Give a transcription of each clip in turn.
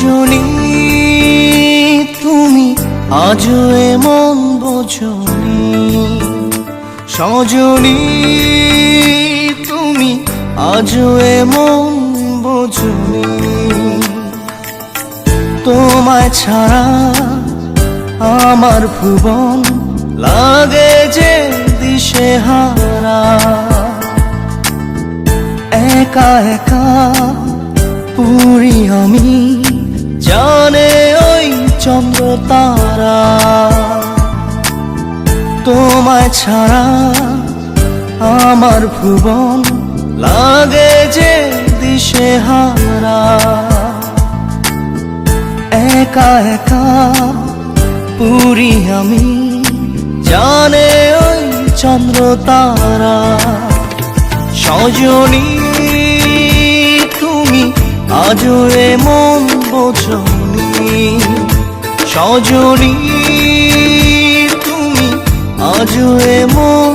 সজনী তুমি আজও এমন বোঝনি, সজনী তুমি আজও এমন বোঝনি। তোমায় ছাড়া আমার ভুবন লাগে যে দিশেহারা, একা একা পুরি আমি জানে ওই চন্দ্র তারা। তোমায় ছাড়া আমার ভুবন লাগে যে দিশেহারা, একা একা পুরি আমি জানে ওই চন্দ্র তারা। সজনী তুমি আজও এমন বোঝনি, সজনী তুমি আজও এমন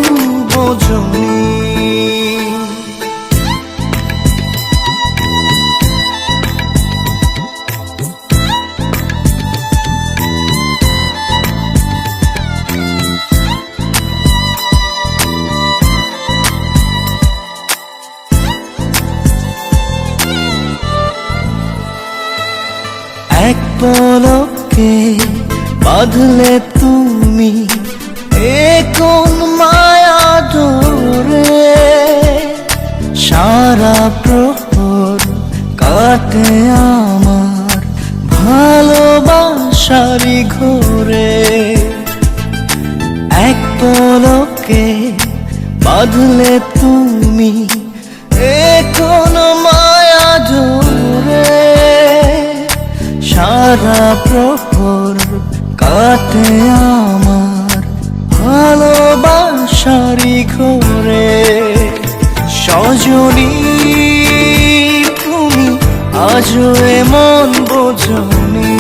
বোঝনি। এক পলকে বাঁধলে তুমি এ কোন মায়া ডোরে, সারা প্রহর কাটে আমার ভালোবাসারি ঘোরে। এক পলকে বাঁধলে তুমি এ কোন মায়া ডোরে, সারা প্রহর কাটে আমার ভালোবাসারি ঘোরে। সজনী তুমি আজও এমন বোঝনি,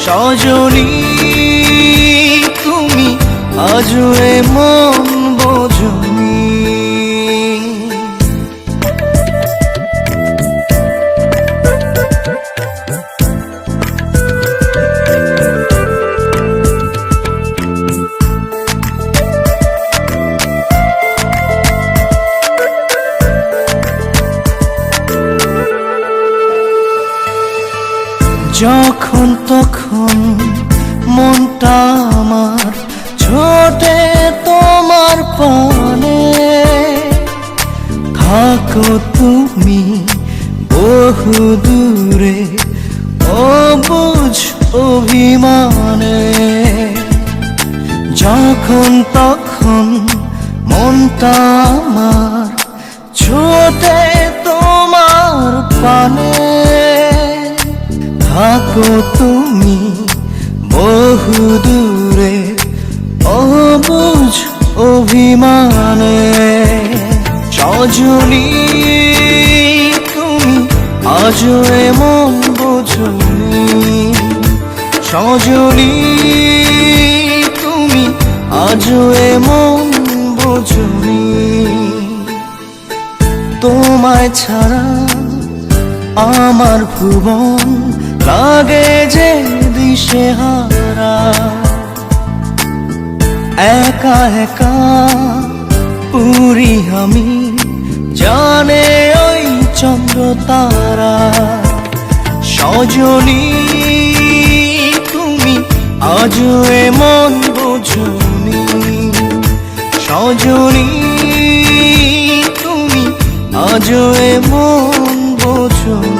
সজনী তুমি আজও এমন বোঝনি। যখন তখন মনটা আমার ছোটে তোমার পানে, থাকো তুমি বহু দূরে অবুঝ অভিমানে। যখন তখন মনটা আমার ছোটে তোমার পানে, থাকো তুমি বহু দূরে অবুঝ অভিমানে। সজনী তুমি আজও এমন বোঝনি, সজনী তুমি আজও এমন বোঝনি। তোমায় ছাড়া আমার ভুবন লাগে যে দিশেহারা, একা একা পুরি আমি জানে ওই চন্দ্র তারা। সজনী তুমি আজও এমন বোঝনি, সজনী তুমি আজও এমন বোঝনি।